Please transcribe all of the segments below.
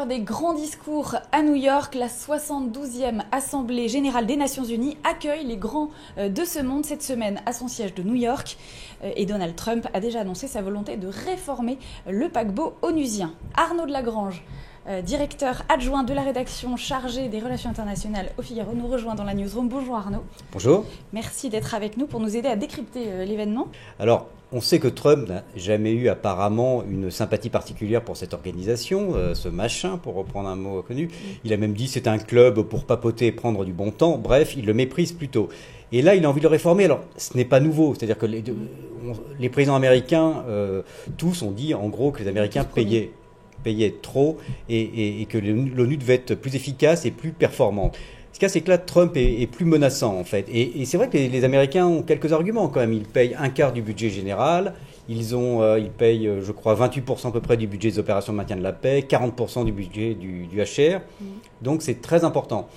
l'heure des grands discours à New York. La 72e Assemblée générale des Nations Unies accueille les grands de ce monde cette semaine à son siège de New York. Et Donald Trump a déjà annoncé sa volonté de réformer le paquebot onusien. Arnaud de Lagrange, directeur adjoint de la rédaction chargée des relations internationales au Figaro, nous rejoint dans la newsroom. Bonjour Arnaud. Bonjour. Merci d'être avec nous pour nous aider à décrypter l'événement. Alors, on sait que Trump n'a jamais eu apparemment une sympathie particulière pour cette organisation, ce machin, pour reprendre un mot connu. Il a même dit c'est un club pour papoter et prendre du bon temps. Bref, il le méprise plutôt. Et là, il a envie de le réformer. Alors, ce n'est pas nouveau. C'est-à-dire que les présidents américains, tous ont dit en gros que les Américains payaient trop et que l'ONU devait être plus efficace et plus performante. Ce qu'il y a, c'est que là, Trump est plus menaçant, en fait. Et c'est vrai que les Américains ont quelques arguments, quand même. Ils payent un quart du budget général. Ils payent, je crois, 28% à peu près du budget des opérations de maintien de la paix, 40% du budget du HR. Donc, c'est très important.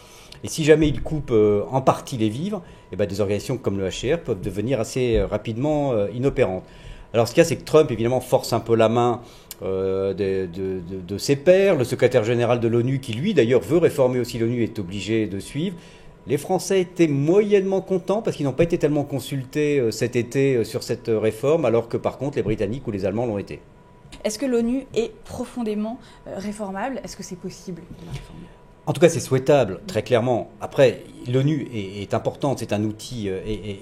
Et si jamais ils coupent en partie les vivres, eh ben, des organisations comme le HR peuvent devenir assez rapidement inopérantes. Alors, ce qu'il y a, c'est que Trump, évidemment, force un peu la main de ses pairs. Le secrétaire général de l'ONU, qui lui d'ailleurs veut réformer aussi l'ONU, est obligé de suivre. Les Français étaient moyennement contents parce qu'ils n'ont pas été tellement consultés cet été sur cette réforme, alors que par contre les Britanniques ou les Allemands l'ont été. Est-ce que l'ONU est profondément réformable? Est-ce que c'est possible de la réformer? En tout cas, c'est souhaitable, très clairement. Après, l'ONU est importante, c'est un outil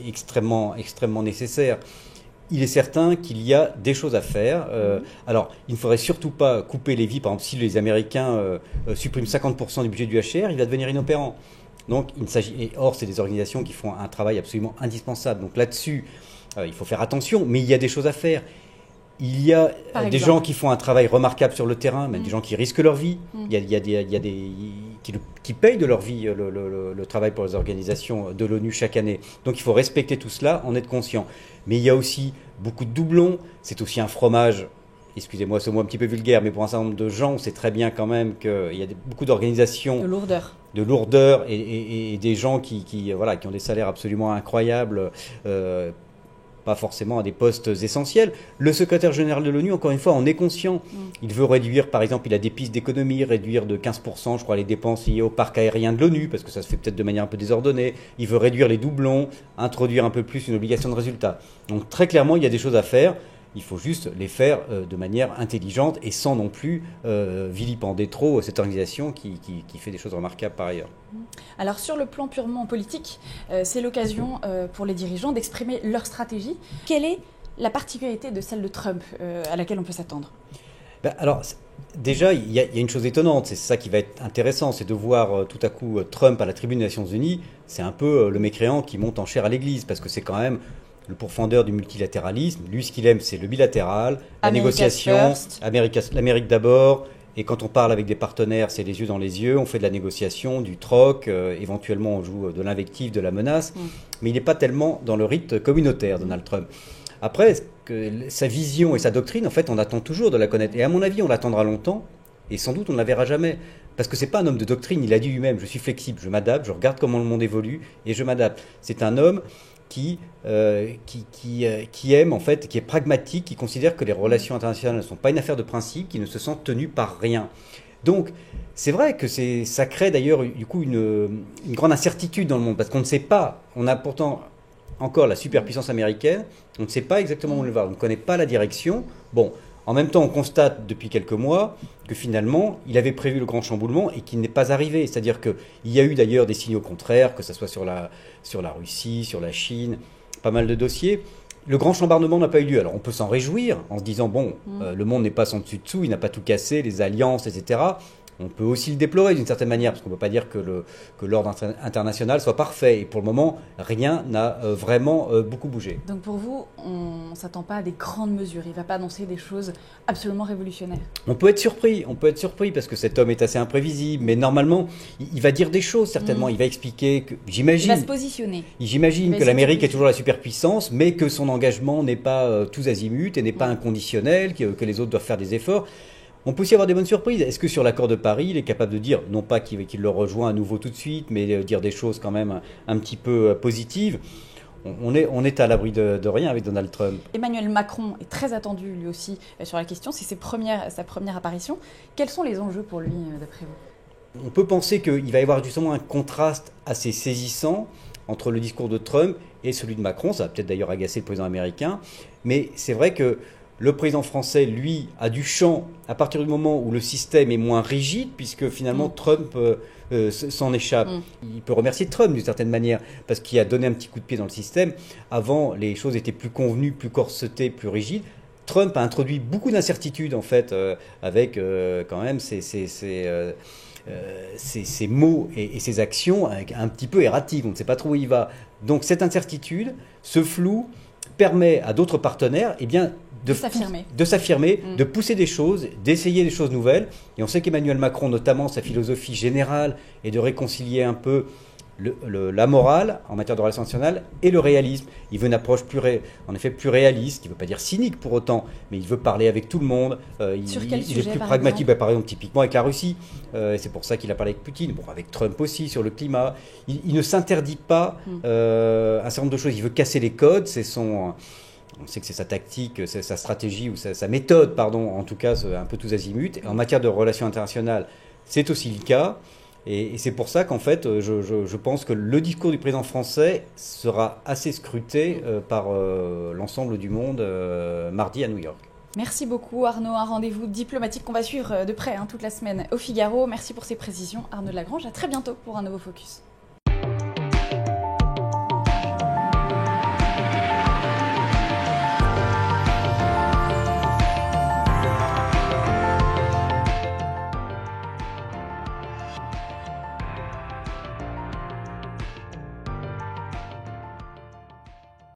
extrêmement nécessaire. Il est certain qu'il y a des choses à faire. Alors, il ne faudrait surtout pas couper les vies. Par exemple, si les Américains suppriment 50% du budget du HR, il va devenir inopérant. Donc, or, c'est des organisations qui font un travail absolument indispensable. Donc là-dessus, il faut faire attention, mais il y a des choses à faire. Il y a des gens qui font un travail remarquable sur le terrain, même des gens qui risquent leur vie. Il y a des qui payent de leur vie le travail pour les organisations de l'ONU chaque année. Donc il faut respecter tout cela, en être conscient. Mais il y a aussi beaucoup de doublons. C'est aussi un fromage, excusez-moi ce mot un petit peu vulgaire, mais pour un certain nombre de gens, on sait très bien quand même qu'il y a beaucoup d'organisations de lourdeur et des gens qui ont des salaires absolument incroyables, pas forcément à des postes essentiels. Le secrétaire général de l'ONU, encore une fois, en est conscient. Il veut réduire, par exemple, il a des pistes d'économie, réduire de 15%, je crois, les dépenses liées au parc aérien de l'ONU, parce que ça se fait peut-être de manière un peu désordonnée. Il veut réduire les doublons, introduire un peu plus une obligation de résultat. Donc très clairement, il y a des choses à faire. Il faut juste les faire de manière intelligente et sans non plus vilipender trop cette organisation qui fait des choses remarquables par ailleurs. Alors sur le plan purement politique, c'est l'occasion pour les dirigeants d'exprimer leur stratégie. Quelle est la particularité de celle de Trump à laquelle on peut s'attendre? Alors déjà, il y a une chose étonnante, c'est ça qui va être intéressant, c'est de voir tout à coup Trump à la tribune des Nations Unies. C'est un peu le mécréant qui monte en chair à l'église, parce que c'est quand même le pourfendeur du multilatéralisme. Lui, ce qu'il aime, c'est le bilatéral, la négociation, l'Amérique d'abord. Et quand on parle avec des partenaires, c'est les yeux dans les yeux. On fait de la négociation, du troc, éventuellement on joue de l'invective, de la menace. Mais il n'est pas tellement dans le rite communautaire, Donald Trump. Après, sa vision et sa doctrine, en fait, on attend toujours de la connaître. Et à mon avis, on l'attendra longtemps. Et sans doute, on ne la verra jamais. Parce que ce n'est pas un homme de doctrine. Il a dit lui-même, je suis flexible, je m'adapte, je regarde comment le monde évolue et je m'adapte. C'est un homme qui aime, en fait, qui est pragmatique, qui considère que les relations internationales ne sont pas une affaire de principe, qui ne se sent tenu par rien. Donc, c'est vrai que ça crée d'ailleurs du coup une grande incertitude dans le monde, parce qu'on ne sait pas, on a pourtant encore la superpuissance américaine, on ne sait pas exactement où elle va, on ne connaît pas la direction. Bon, en même temps, on constate depuis quelques mois que finalement, il avait prévu le grand chamboulement et qu'il n'est pas arrivé. C'est-à-dire qu'il y a eu d'ailleurs des signaux contraires, que ce soit sur la Russie, sur la Chine, pas mal de dossiers. Le grand chambardement n'a pas eu lieu. Alors on peut s'en réjouir en se disant, bon, le monde n'est pas sans dessus-dessous, il n'a pas tout cassé, les alliances, etc. On peut aussi le déplorer d'une certaine manière, parce qu'on ne peut pas dire que l'ordre international soit parfait. Et pour le moment, rien n'a vraiment beaucoup bougé. Donc pour vous, on ne s'attend pas à des grandes mesures. Il ne va pas annoncer des choses absolument révolutionnaires. On peut être surpris, parce que cet homme est assez imprévisible. Mais normalement, il va dire des choses, certainement. Il va expliquer que, j'imagine... Il va se positionner. J'imagine que l'Amérique est toujours la superpuissance, mais que son engagement n'est pas tous azimuts et n'est pas inconditionnel, que les autres doivent faire des efforts. On peut aussi avoir des bonnes surprises. Est-ce que sur l'accord de Paris, il est capable de dire, non pas qu'il le rejoint à nouveau tout de suite, mais dire des choses quand même un petit peu positives? on est à l'abri de rien avec Donald Trump. Emmanuel Macron est très attendu lui aussi sur la question, c'est sa première apparition. Quels sont les enjeux pour lui d'après vous? On peut penser qu'il va y avoir justement un contraste assez saisissant entre le discours de Trump et celui de Macron. Ça va peut-être d'ailleurs agacer le président américain. Mais c'est vrai que le président français, lui, a du champ à partir du moment où le système est moins rigide, puisque finalement Trump s'en échappe. Il peut remercier Trump d'une certaine manière, parce qu'il a donné un petit coup de pied dans le système. Avant, les choses étaient plus convenues, plus corsetées, plus rigides. Trump a introduit beaucoup d'incertitudes, en fait, avec quand même ses mots et ses actions un petit peu erratiques. On ne sait pas trop où il va. Donc cette incertitude, ce flou, permet à d'autres partenaires de s'affirmer, de pousser des choses, d'essayer des choses nouvelles. Et on sait qu'Emmanuel Macron, notamment, sa philosophie générale est de réconcilier un peu la morale en matière de relations internationales et le réalisme. Il veut une approche plus réaliste, il ne veut pas dire cynique pour autant, mais il veut parler avec tout le monde. Il est plus pragmatique, par exemple, typiquement avec la Russie. C'est pour ça qu'il a parlé avec Poutine, avec Trump aussi, sur le climat. Il ne s'interdit pas un certain nombre de choses. Il veut casser les codes, on sait que c'est sa tactique, c'est sa stratégie ou sa méthode, en tout cas, un peu tous azimuts. Et en matière de relations internationales, c'est aussi le cas. Et c'est pour ça qu'en fait, je pense que le discours du président français sera assez scruté par l'ensemble du monde mardi à New York. Merci beaucoup Arnaud, un rendez-vous diplomatique qu'on va suivre de près toute la semaine au Figaro. Merci pour ces précisions Arnaud de Lagrange, à très bientôt pour un nouveau Focus.